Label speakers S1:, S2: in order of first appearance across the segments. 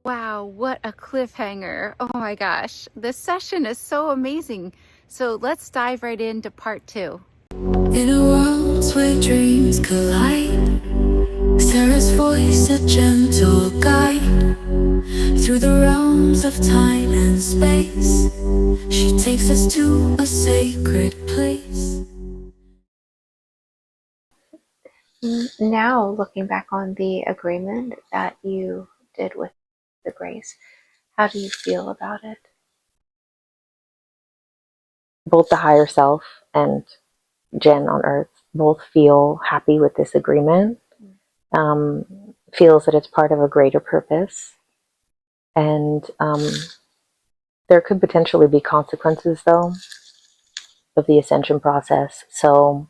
S1: Wow, what a cliffhanger. Oh my gosh, this session is so amazing. So let's dive right into part 2.
S2: In a world where dreams collide, Sarah's voice a gentle guide through the realms of time and space. She takes us to a sacred place.
S3: Now, looking back on the agreement that you did with the Grace, how do you feel about it?
S4: Both the higher self and Jen on Earth both feel happy with this agreement, feels that it's part of a greater purpose, and there could potentially be consequences, though, of the ascension process. So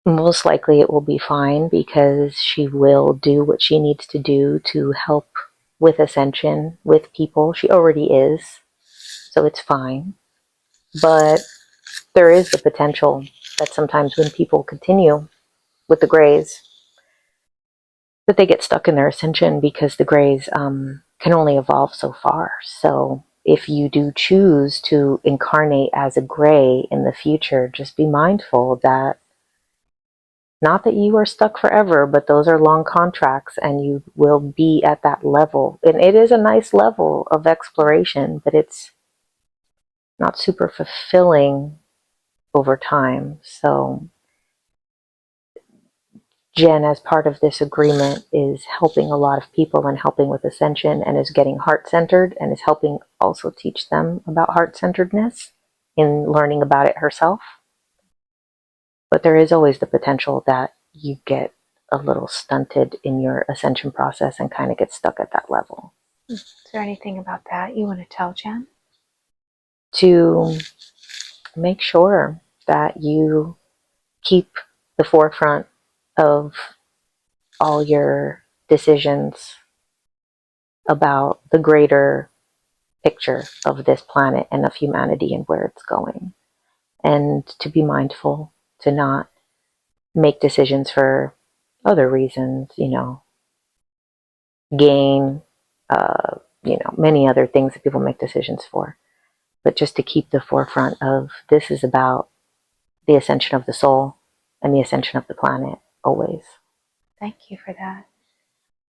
S4: most likely it will be fine because she will do what she needs to do to help with ascension with people. She already is, so it's fine. But there is the potential that sometimes when people continue with the Greys, that they get stuck in their ascension because the Greys can only evolve so far. So if you do choose to incarnate as a Grey in the future, just be mindful that not that you are stuck forever, but those are long contracts and you will be at that level. And it is a nice level of exploration, but it's not super fulfilling over time. So Jen, as part of this agreement, is helping a lot of people and helping with ascension and is getting heart-centered and is helping also teach them about heart-centeredness in learning about it herself. But there is always the potential that you get a little stunted in your ascension process and kind of get stuck at that level.
S3: Is there anything about that you want to tell Jen?
S4: To make sure that you keep the forefront of all your decisions about the greater picture of this planet and of humanity and where it's going. And to be mindful to not make decisions for other reasons, gain, many other things that people make decisions for. But just to keep the forefront of this is about the ascension of the soul and the ascension of the planet always.
S3: Thank you for that.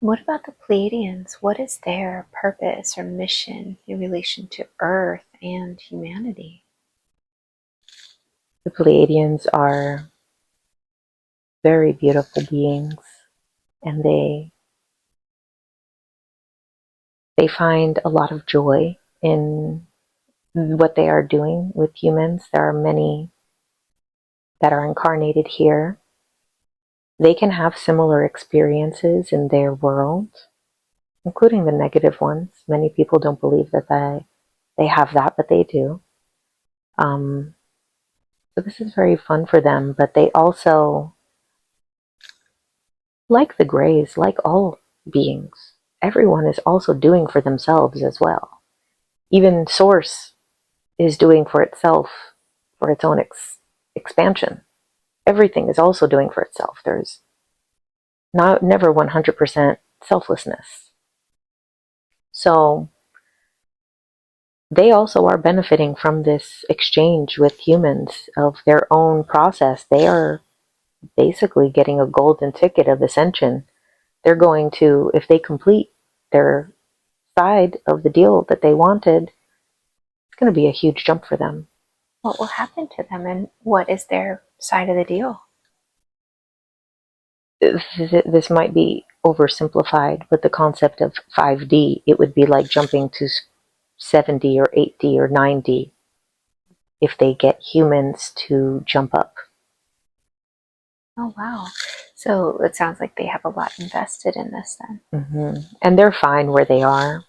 S3: What about the Pleiadians? What is their purpose or mission in relation to Earth and humanity?
S4: The Pleiadians are very beautiful beings, and they find a lot of joy in what they are doing with humans. There are many that are incarnated here. They can have similar experiences in their world, including the negative ones. Many people don't believe that they have that, but they do. So this is very fun for them, but they also, like the Greys, like all beings, everyone is also doing for themselves as well. Even Source is doing for itself, for its own expansion. Everything is also doing for itself. There's never 100% selflessness. So they also are benefiting from this exchange with humans of their own process. They are basically getting a golden ticket of ascension. They're going to, if they complete their side of the deal that they wanted, it's going to be a huge jump for them.
S3: What will happen to them, and what is their side of the deal?
S4: This might be oversimplified, but the concept of 5D, it would be like jumping to 7D or 8D or 9D if they get humans to jump up.
S3: Oh, wow. So it sounds like they have a lot invested in this then.
S4: Mm-hmm. And they're fine where they are,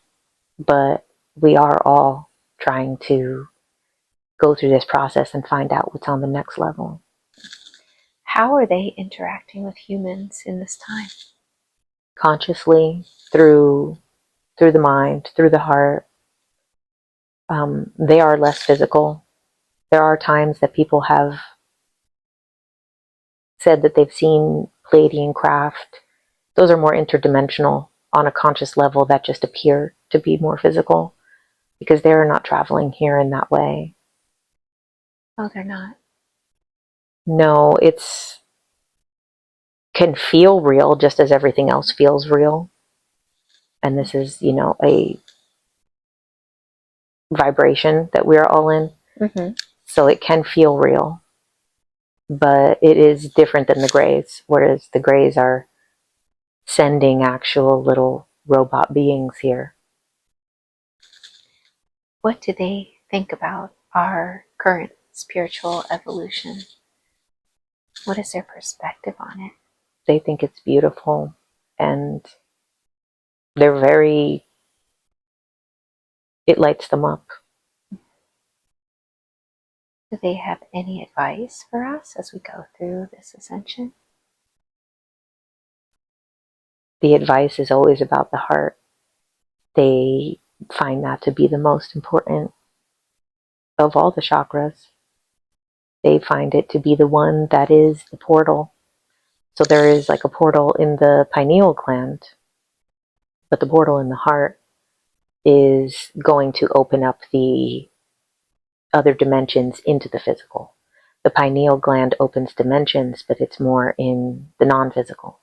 S4: but we are all trying to go through this process and find out what's on the next level.
S3: How are they interacting with humans in this time?
S4: Consciously, through the mind, through the heart. They are less physical. There are times that people have said that they've seen Pleiadian craft Those are more interdimensional on a conscious level that just appear to be more physical because they're not traveling here in that way.
S3: Oh, they're not.
S4: No, it's can feel real just as everything else feels real. And this is, you know, a vibration that we're all in.
S3: Mm-hmm.
S4: So it can feel real, but it is different than the grays, whereas the grays are sending actual little robot beings here.
S3: What do they think about our current spiritual evolution? What is their perspective on it?
S4: They think it's beautiful, and they're very, it lights them up.
S3: Do they have any advice for us as we go through this ascension?
S4: The advice is always about the heart. They find that to be the most important of all the chakras. They find it to be the one that is the portal. So there is like a portal in the pineal gland, but the portal in the heart is going to open up the other dimensions into the physical. The pineal gland opens dimensions, but it's more in the non-physical.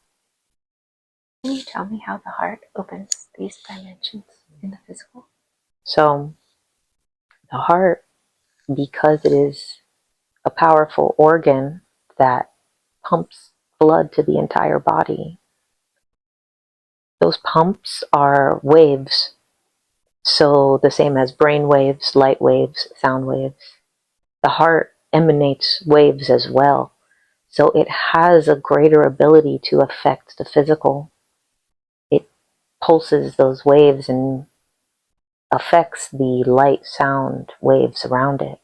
S3: Can you tell me how the heart opens these dimensions in the physical?
S4: So the heart, because it is a powerful organ that pumps blood to the entire body, those pumps are waves. So the same as brain waves, light waves, sound waves. The heart emanates waves as well. So it has a greater ability to affect the physical. It pulses those waves and affects the light sound waves around it.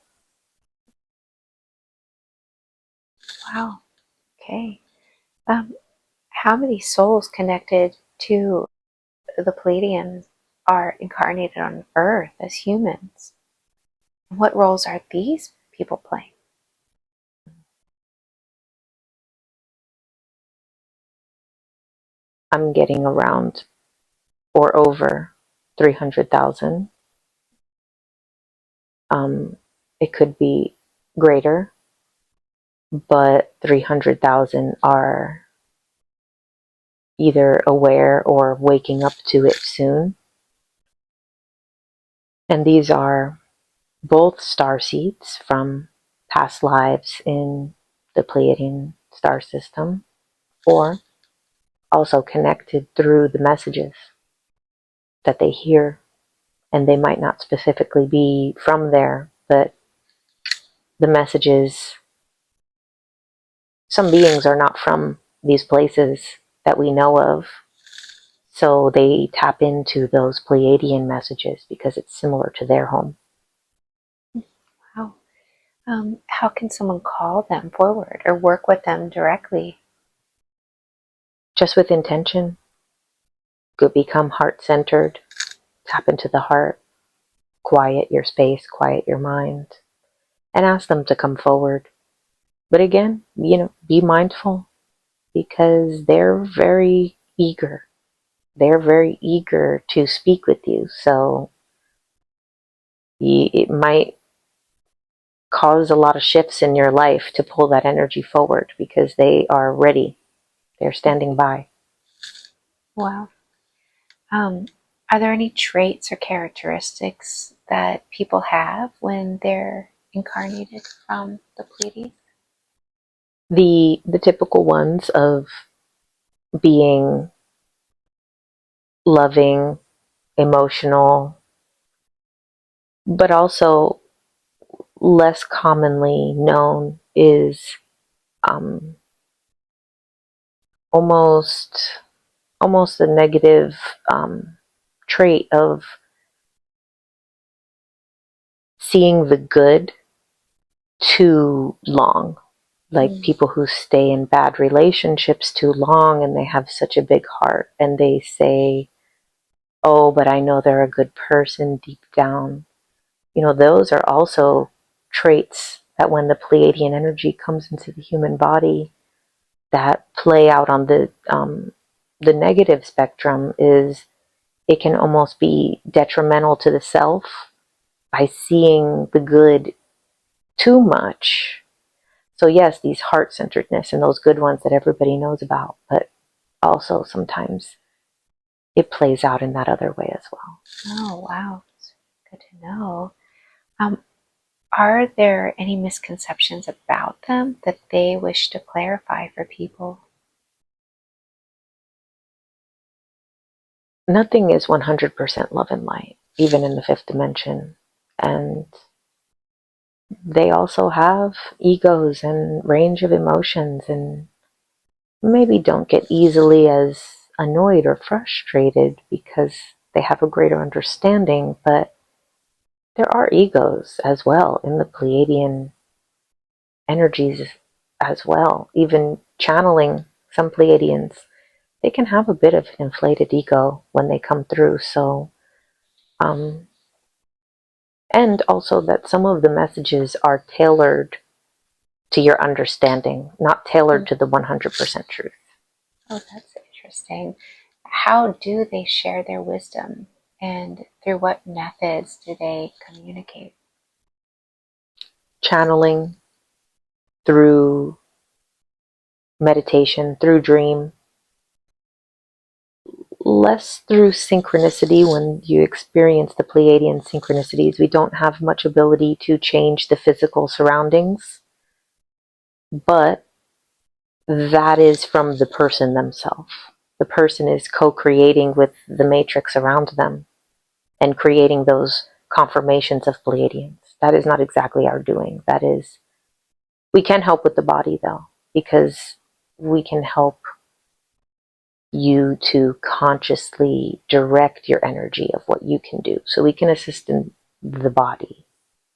S3: Wow. Okay. How many souls connected to the Pleiadians are incarnated on Earth as humans? What roles are these people playing?
S4: I'm getting around or over 300,000. It could be greater, but 300,000 are either aware or waking up to it soon. And these are both star seeds from past lives in the Pleiadian star system, or also connected through the messages that they hear. And they might not specifically be from there, but the messages, some beings are not from these places that we know of, so they tap into those Pleiadian messages because it's similar to their home.
S3: Wow. How can someone call them forward or work with them directly?
S4: Just with intention. Could become heart-centered, tap into the heart, quiet your space, quiet your mind, and ask them to come forward. But again, be mindful because they're very eager. They're very eager to speak with you. So it might cause a lot of shifts in your life to pull that energy forward because they are ready. They're standing by.
S3: Wow. Are there any traits or characteristics that people have when they're incarnated from the Pleiades?
S4: The typical ones of being loving, emotional, but also less commonly known is almost a negative trait of seeing the good too long. Like people who stay in bad relationships too long and they have such a big heart and they say, oh, but I know they're a good person deep down. Those are also traits that when the Pleiadian energy comes into the human body that play out on the the negative spectrum is it can almost be detrimental to the self by seeing the good too much. So yes, these heart-centeredness and those good ones that everybody knows about, but also sometimes it plays out in that other way as well.
S3: Oh, wow. Good to know. Are there any misconceptions about them that they wish to clarify for people?
S4: Nothing is 100% love and light, even in the fifth dimension. And they also have egos and range of emotions, and maybe don't get easily as annoyed or frustrated because they have a greater understanding, but there are egos as well in the Pleiadian energies as well. Even channeling some Pleiadians, they can have a bit of an inflated ego when they come through. So, and also that some of the messages are tailored to your understanding, not tailored to the 100% truth.
S3: Oh, that's interesting. How do they share their wisdom, and through what methods do they communicate?
S4: Channeling, through meditation, through dream, less through synchronicity. When you experience the Pleiadian synchronicities, we don't have much ability to change the physical surroundings, but that is from the person themselves. The person is co-creating with the matrix around them and creating those confirmations of Pleiadians. That is not exactly our doing. That is, we can help with the body though, because we can help you to consciously direct your energy of what you can do. So we can assist in the body.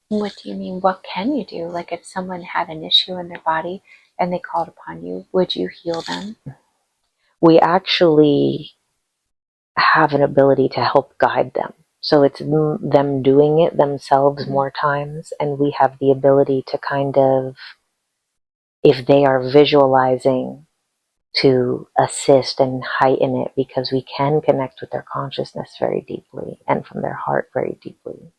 S3: What do you mean? What can you do? Like if someone had an issue in their body and they called upon you, would you heal them?
S4: We actually have an ability to help guide them. So it's them doing it themselves more times, and we have the ability to kind of, if they are visualizing, to assist and heighten it, because we can connect with their consciousness very deeply and from their heart very deeply.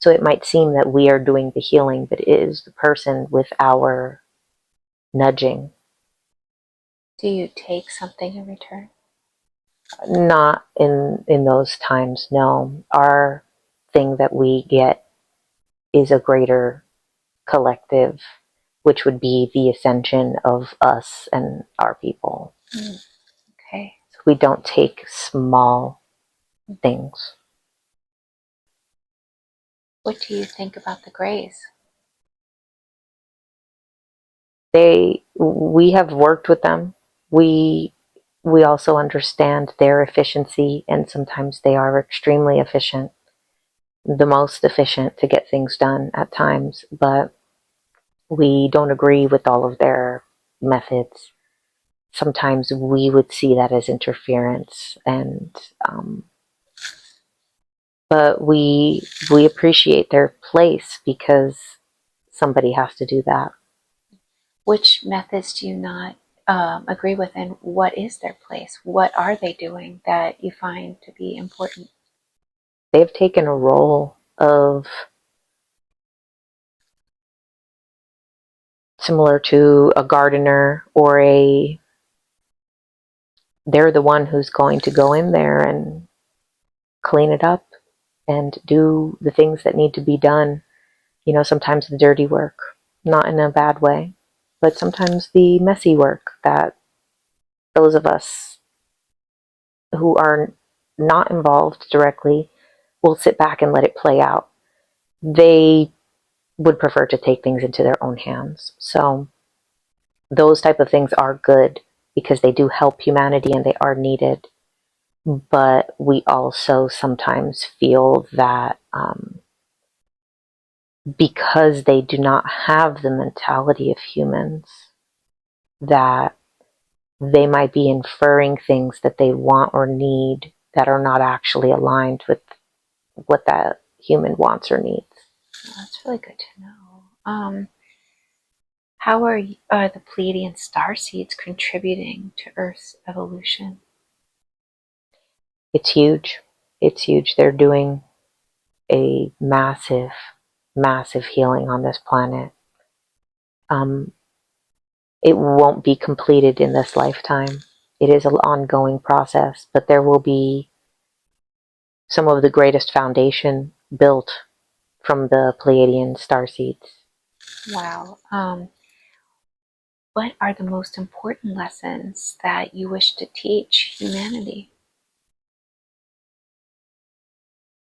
S4: So it might seem that we are doing the healing, but it is the person with our nudging.
S3: Do you take something in return?
S4: Not in those times, no. Our thing that we get is a greater collective, which would be the ascension of us and our people.
S3: Okay.
S4: So we don't take small things.
S3: What do you think about the Greys?
S4: We have worked with them. We also understand their efficiency, and sometimes they are extremely efficient, the most efficient to get things done at times, but we don't agree with all of their methods. Sometimes we would see that as interference, and but we appreciate their place because somebody has to do that.
S3: Which methods do you not agree with, and what is their place? What are they doing that you find to be important?
S4: They've taken a role of, similar to a gardener or they're the one who's going to go in there and clean it up and do the things that need to be done. You know, sometimes the dirty work, not in a bad way, but sometimes the messy work that those of us who are not involved directly will sit back and let it play out. They would prefer to take things into their own hands. So those type of things are good because they do help humanity and they are needed. But we also sometimes feel that because they do not have the mentality of humans, that they might be inferring things that they want or need that are not actually aligned with what that human wants or needs.
S3: Well, that's really good to know. How are the Pleiadian star seeds contributing to Earth's evolution?
S4: It's huge. It's huge. They're doing a massive, massive healing on this planet. It won't be completed in this lifetime. It is an ongoing process, but there will be some of the greatest foundation built from the Pleiadian starseeds.
S3: Wow. What are the most important lessons that you wish to teach humanity?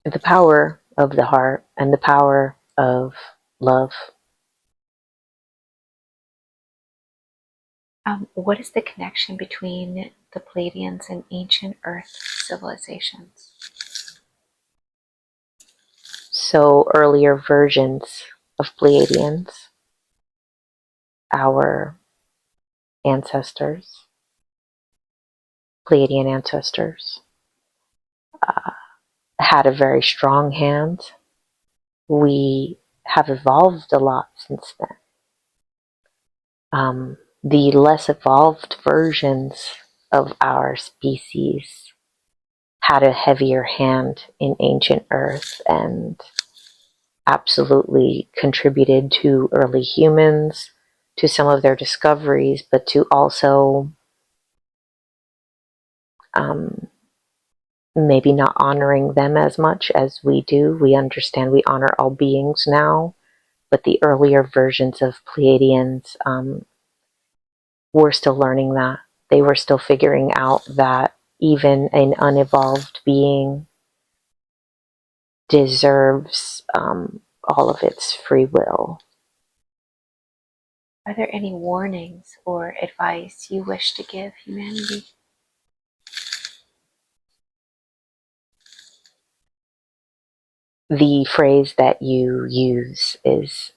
S4: The power of the heart and the power of love.
S3: What is the connection between the Pleiadians and ancient Earth civilizations?
S4: So earlier versions of Pleiadians, our ancestors, Pleiadian ancestors, had a very strong hand. We have evolved a lot since then. The less evolved versions of our species had a heavier hand in ancient Earth and absolutely contributed to early humans, to some of their discoveries, but to also maybe not honoring them as much as we do. We understand we honor all beings now, but the earlier versions of Pleiadians were still learning that. They were still figuring out that even an unevolved being deserves all of its free will.
S3: Are there any warnings or advice you wish to give humanity?
S4: The phrase that you use is,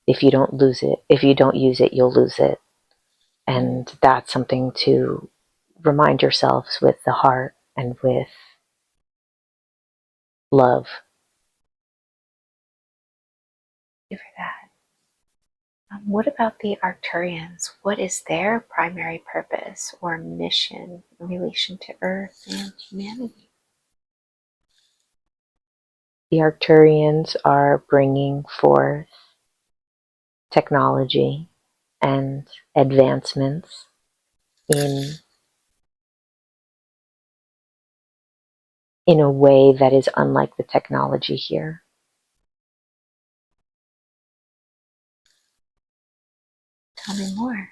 S4: if you don't use it, you'll lose it. And that's something to remind yourselves with the heart and with love.
S3: Thank you for that. What about the Arcturians? What is their primary purpose or mission in relation to Earth and humanity?
S4: The Arcturians are bringing forth technology and advancements in a way that is unlike the technology here.
S3: Tell me more.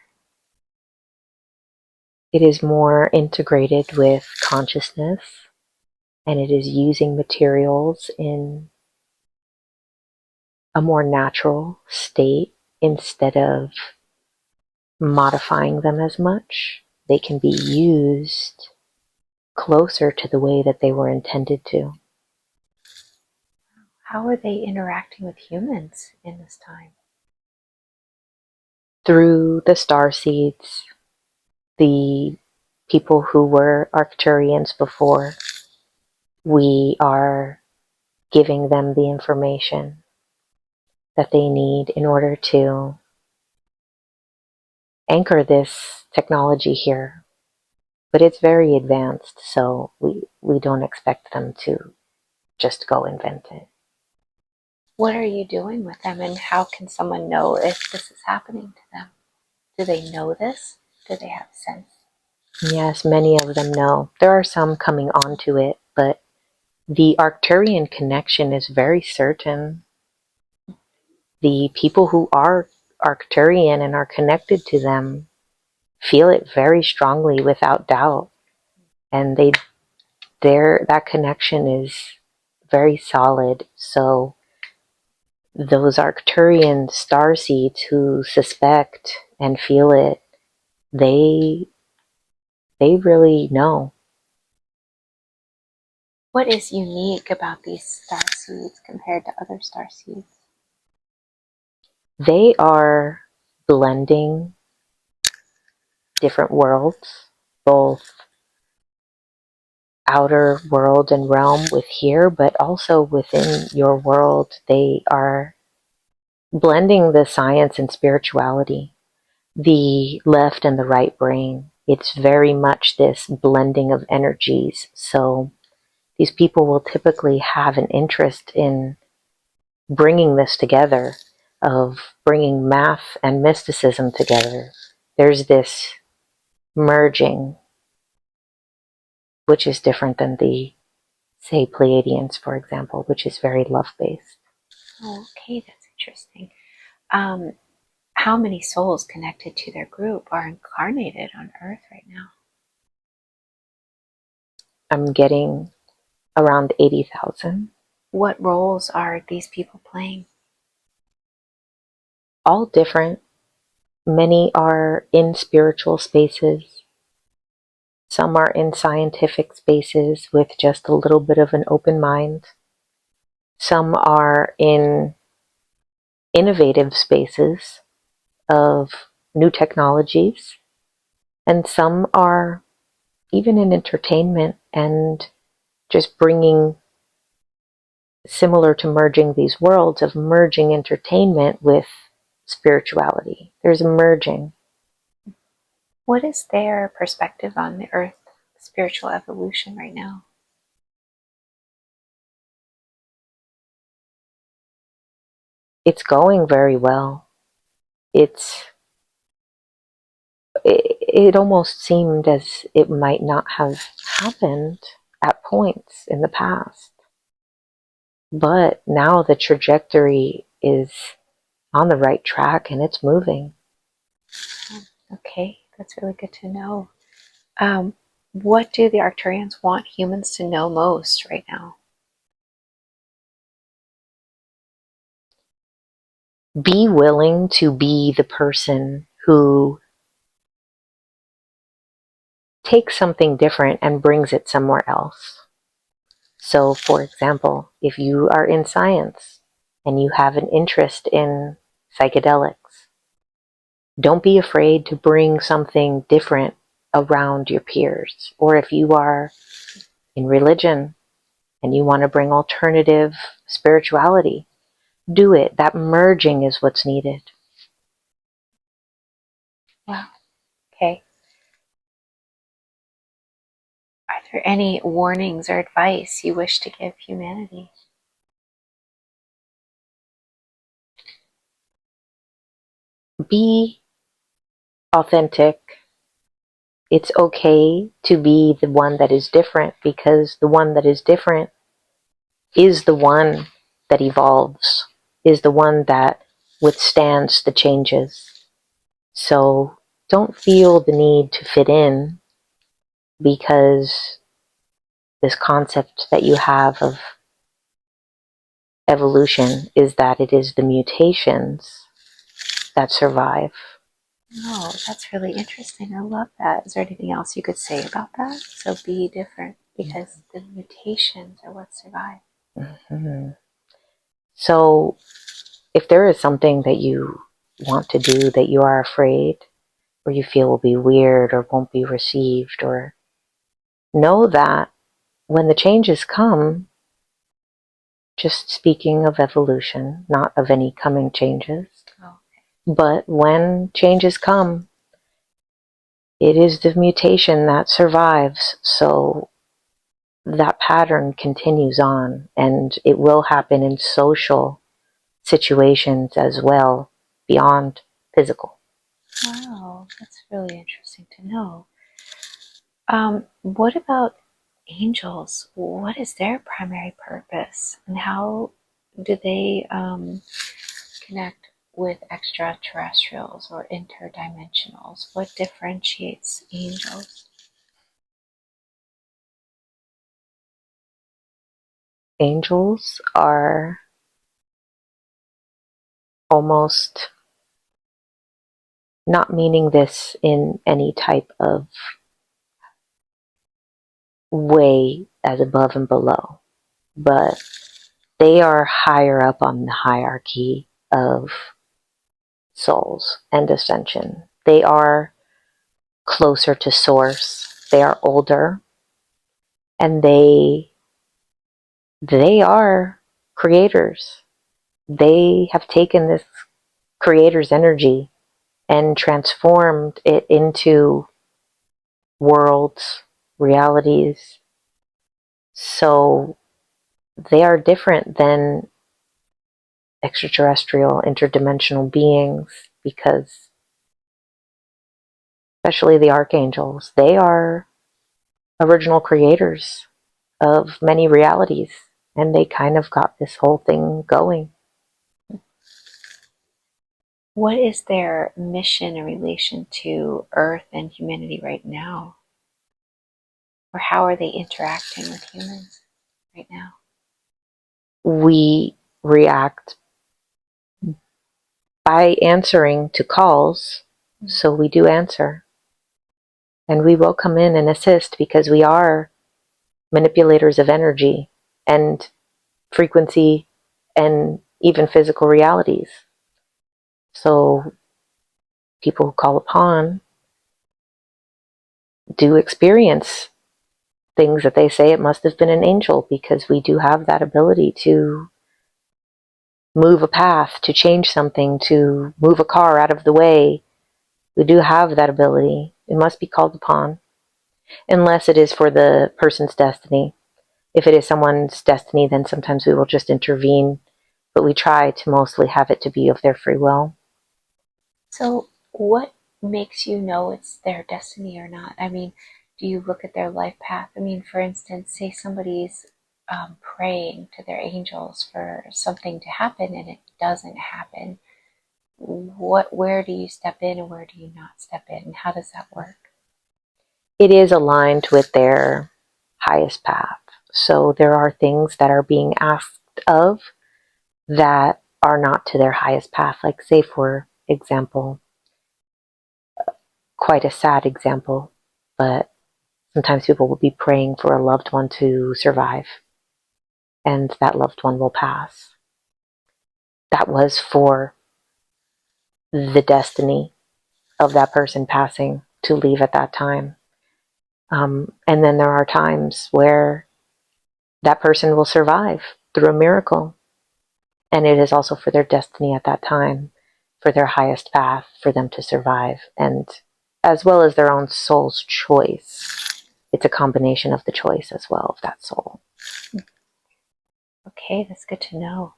S4: It is more integrated with consciousness, and it is using materials in a more natural state instead of modifying them as much. They can be used closer to the way that they were intended to.
S3: How are they interacting with humans in this time?
S4: Through the starseeds, the people who were Arcturians before, we are giving them the information that they need in order to anchor this technology here. But it's very advanced, so we don't expect them to just go invent it.
S3: What are you doing with them, and how can someone know if this is happening to them? Do they know this? Do they have a sense?
S4: Yes, many of them know. There are some coming onto it, but the Arcturian connection is very certain. The people who are Arcturian and are connected to them feel it very strongly without doubt. And that connection is very solid. So those Arcturian starseeds who suspect and feel it, they really know.
S3: What is unique about these starseeds compared to other starseeds?
S4: They are blending different worlds, both outer world and realm with here, but also within your world. They are blending the science and spirituality, the left and the right brain. it's very much this blending of energies. So these people will typically have an interest in bringing this together, of bringing math and mysticism together. There's this merging, which is different than the, say, Pleiadians, for example, which is very love-based.
S3: Oh, okay, that's interesting. How many souls connected to their group are incarnated on Earth right now?
S4: I'm getting around 80,000.
S3: What roles are these people playing?
S4: All different. Many are in spiritual spaces. Some are in scientific spaces with just a little bit of an open mind. Some are in innovative spaces of new technologies. And some are even in entertainment and just bringing, similar to merging these worlds, of merging entertainment with spirituality. There's a merging.
S3: What is their perspective on the Earth spiritual evolution right now?
S4: It's going very well. It almost seemed as it might not have happened at points in the past. But now the trajectory is on the right track and it's moving.
S3: Okay, that's really good to know. What do the Arcturians want humans to know most right now?
S4: Be willing to be the person who takes something different and brings it somewhere else. So, for example, if you are in science and you have an interest in psychedelics, don't be afraid to bring something different around your peers. Or if you are in religion and you want to bring alternative spirituality, do it. That merging is what's needed.
S3: Wow. Okay. Are there any warnings or advice you wish to give humanity?
S4: Be authentic. It's okay to be the one that is different, because the one that is different is the one that evolves, is the one that withstands the changes. So don't feel the need to fit in, because this concept that you have of evolution is that it is the mutations that survive.
S3: Oh, that's really interesting. I love that. Is there anything else you could say about that? So be different, because the mutations are what survive.
S4: Mm-hmm. So if there is something that you want to do that you are afraid, or you feel will be weird or won't be received, or know that when the changes come, just speaking of evolution, not of any coming changes, but when changes come, it is the mutation that survives. So that pattern continues on, and it will happen in social situations as well, beyond physical.
S3: Wow, that's really interesting to know. What about angels? What is their primary purpose, and how do they connect with extraterrestrials or interdimensionals? What differentiates angels?
S4: Angels are almost, not meaning this in any type of way as above and below, but they are higher up on the hierarchy of souls and ascension. They are closer to source. They are older, and they are creators. They have taken this creator's energy and transformed it into worlds, realities. So they are different than extraterrestrial, interdimensional beings, because especially the archangels, they are original creators of many realities, and they kind of got this whole thing going.
S3: What is their mission in relation to Earth and humanity right now? Or how are they interacting with humans right now?
S4: We react by answering to calls, so we do answer. And we will come in and assist because we are manipulators of energy and frequency and even physical realities. So people who call upon do experience things that they say it must have been an angel, because we do have that ability to move a path, to change something, to move a car out of the way. We do have that ability. It must be called upon, unless it is for the person's destiny. If it is someone's destiny, then sometimes we will just intervene, but we try to mostly have it to be of their free will.
S3: So what makes you know it's their destiny or not? I mean, do you look at their life path? I mean, for instance, say somebody's praying to their angels for something to happen and it doesn't happen. Where do you step in and where do you not step in? And how does that work?
S4: It is aligned with their highest path. So there are things that are being asked of that are not to their highest path. Like, say, for example, quite a sad example, but sometimes people will be praying for a loved one to survive, and that loved one will pass. That was for the destiny of that person passing to leave at that time. And then there are times where that person will survive through a miracle, and it is also for their destiny at that time, for their highest path, for them to survive, and as well as their own soul's choice. It's a combination of the choice as well of that soul.
S3: Okay, that's good to know.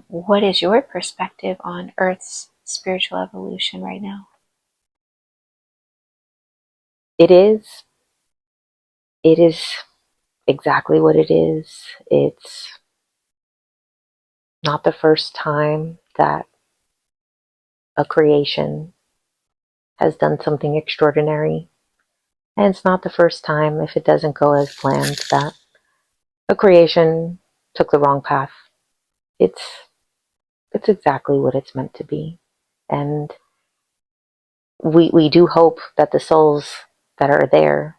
S3: What is your perspective on Earth's spiritual evolution right now?
S4: It is exactly what it is. It's not the first time that a creation has done something extraordinary. And it's not the first time, if it doesn't go as planned, that a creation took the wrong path. It's exactly what it's meant to be. And we do hope that the souls that are there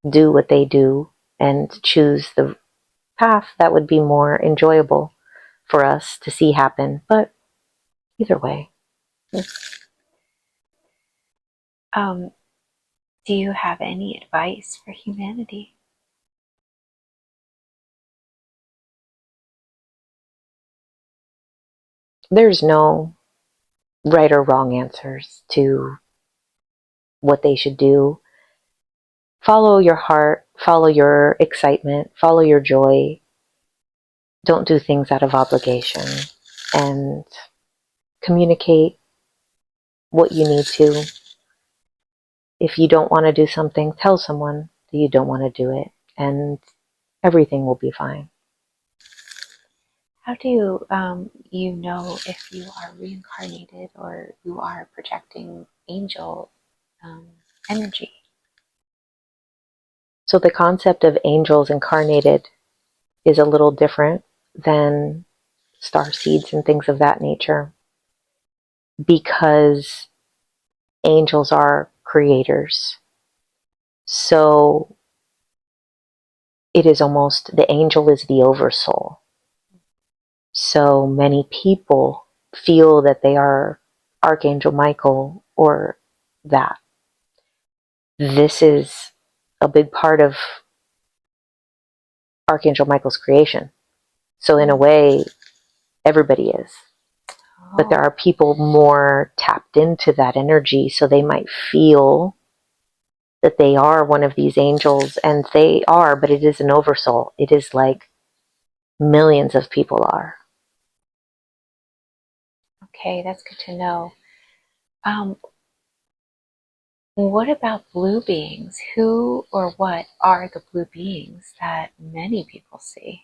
S4: do what they do and choose the path that would be more enjoyable for us to see happen. But either way.
S3: Do you have any advice for humanity?
S4: There's no right or wrong answers to what they should do. Follow your heart, follow your excitement, follow your joy. Don't do things out of obligation, and communicate what you need to. If you don't want to do something, tell someone that you don't want to do it, and everything will be fine.
S3: How do you, you know if you are reincarnated or you are projecting angel energy?
S4: So the concept of angels incarnated is a little different than star seeds and things of that nature, because angels are creators. So it is almost, the angel is the oversoul. So many people feel that they are Archangel Michael or that. This is a big part of Archangel Michael's creation. So in a way, everybody is. But there are people more tapped into that energy, so they might feel that they are one of these angels, and they are, but it is an oversoul. It is like millions of people are.
S3: Okay, that's good to know. What about blue beings? Who or what are the blue beings that many people see?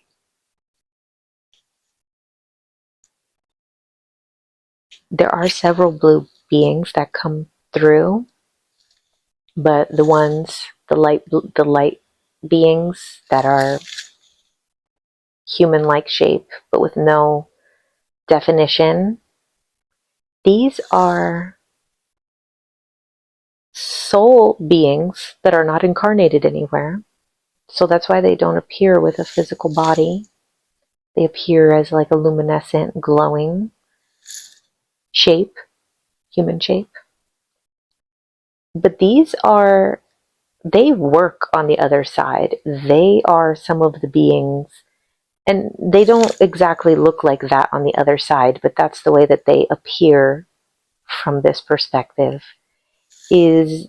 S4: There are several blue beings that come through, but the light beings that are human-like shape, but with no definition, these are soul beings that are not incarnated anywhere. So that's why they don't appear with a physical body. They appear as like a luminescent, glowing shape, human shape. But they work on the other side. They are some of the beings, and they don't exactly look like that on the other side, but that's the way that they appear from this perspective, is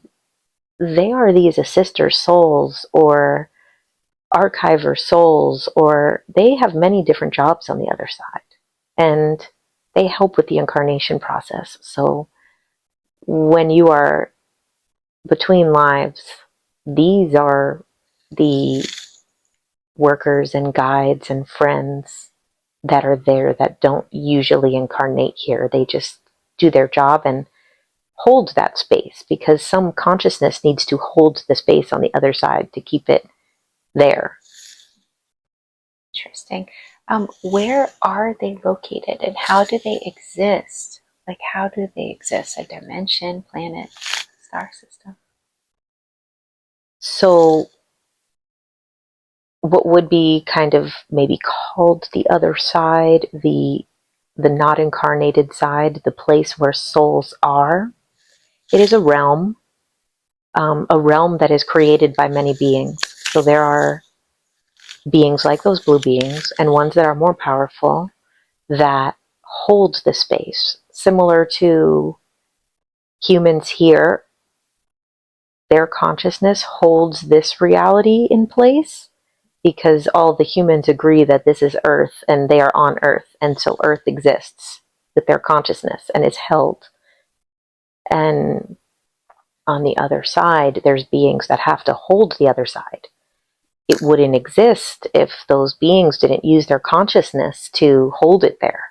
S4: they are these assister souls or archiver souls, or they have many different jobs on the other side. And they help with the incarnation process. So when you are between lives, these are the workers and guides and friends that are there that don't usually incarnate here. They just do their job and hold that space, because some consciousness needs to hold the space on the other side to keep it there.
S3: Interesting. Where are they located and how do they exist? Like, how do they exist? A dimension, planet, star system?
S4: So what would be kind of maybe called the other side, the not incarnated side, the place where souls are, it is a realm that is created by many beings. So there are beings like those blue beings, and ones that are more powerful, that hold the space. Similar to humans here, their consciousness holds this reality in place, because all the humans agree that this is Earth and they are on Earth, and so Earth exists with their consciousness and is held. And on the other side, there's beings that have to hold the other side. It wouldn't exist if those beings didn't use their consciousness to hold it there.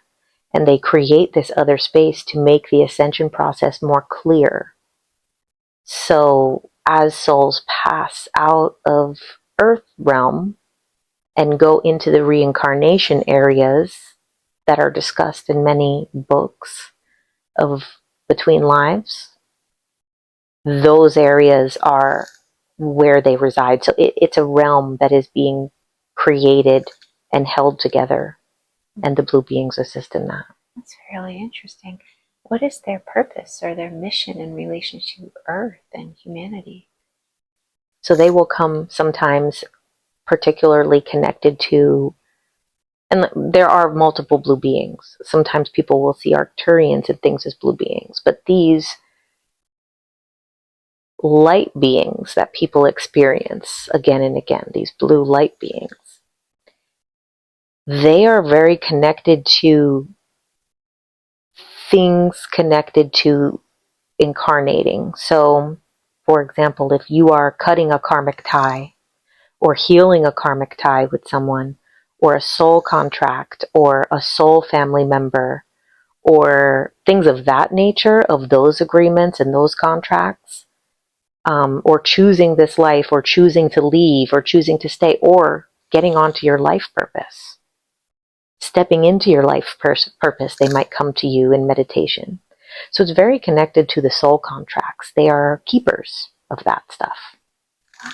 S4: And they create this other space to make the ascension process more clear. So as souls pass out of Earth realm and go into the reincarnation areas that are discussed in many books of between lives, those areas are where they reside. So it's a realm that is being created and held together, and the blue beings assist in that.
S3: That's really interesting. What is their purpose or their mission in relationship to Earth and humanity?
S4: So they will come sometimes particularly connected to, and there are multiple blue beings. Sometimes people will see Arcturians and things as blue beings, but these light beings that people experience again and again, these blue light beings, they are very connected to things connected to incarnating. So, for example, if you are cutting a karmic tie or healing a karmic tie with someone, or a soul contract, or a soul family member, or things of that nature, of those agreements and those contracts, or choosing this life, or choosing to leave, or choosing to stay, or getting onto your life purpose, stepping into your life purpose, they might come to you in meditation. So it's very connected to the soul contracts. They are keepers of that stuff.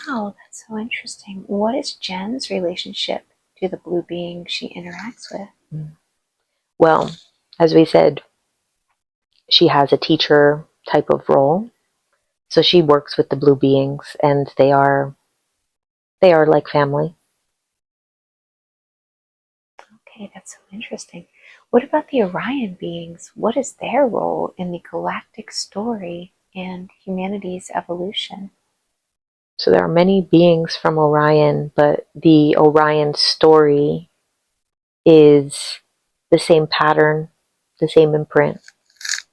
S3: Wow, that's so interesting. What is Jen's relationship to the blue being she interacts with?
S4: Well, as we said, she has a teacher type of role. So she works with the blue beings, and they are like family.
S3: Okay, that's so interesting. What about the Orion beings? What is their role in the galactic story and humanity's evolution?
S4: So there are many beings from Orion, but the Orion story is the same pattern, the same imprint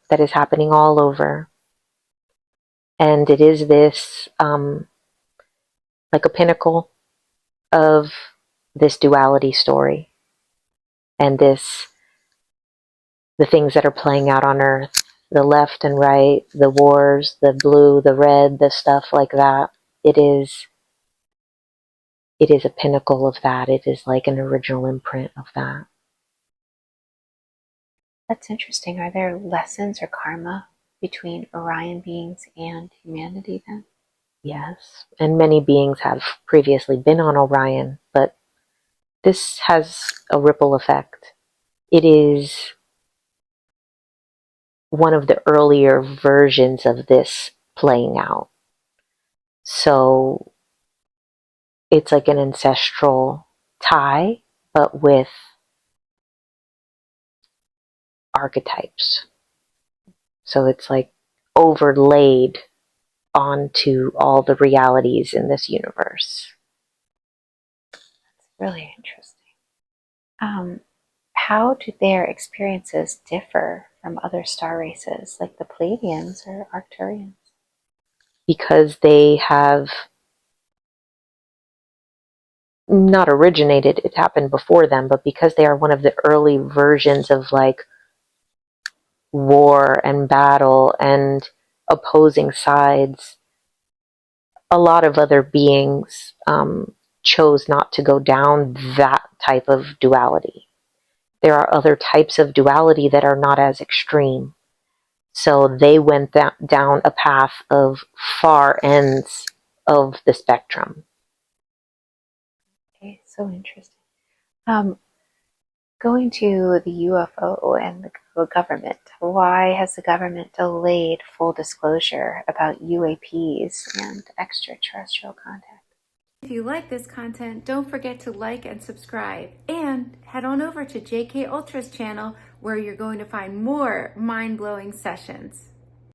S4: that is happening all over. And it is this, like a pinnacle of this duality story. And the things that are playing out on Earth, the left and right, the wars, the blue, the red, the stuff like that. It is a pinnacle of that. It is like an original imprint of that.
S3: That's interesting. Are there lessons or karma between Orion beings and humanity then?
S4: Yes, and many beings have previously been on Orion, but this has a ripple effect. It is one of the earlier versions of this playing out. So it's like an ancestral tie, but with archetypes. So it's like overlaid onto all the realities in this universe.
S3: That's really interesting. How do their experiences differ from other star races, like the Pleiadians or Arcturians?
S4: Because they have not originated, it happened before them, but because they are one of the early versions of like war and battle and opposing sides, a lot of other beings chose not to go down that type of duality. There are other types of duality that are not as extreme. So they went down a path of far ends of the spectrum.
S3: Okay, so interesting. Going to the UFO and the government, why has the government delayed full disclosure about UAPs and extraterrestrial contact?
S1: If you like this content, don't forget to like and subscribe, and head on over to JK Ultra's channel where you're going to find more mind-blowing sessions.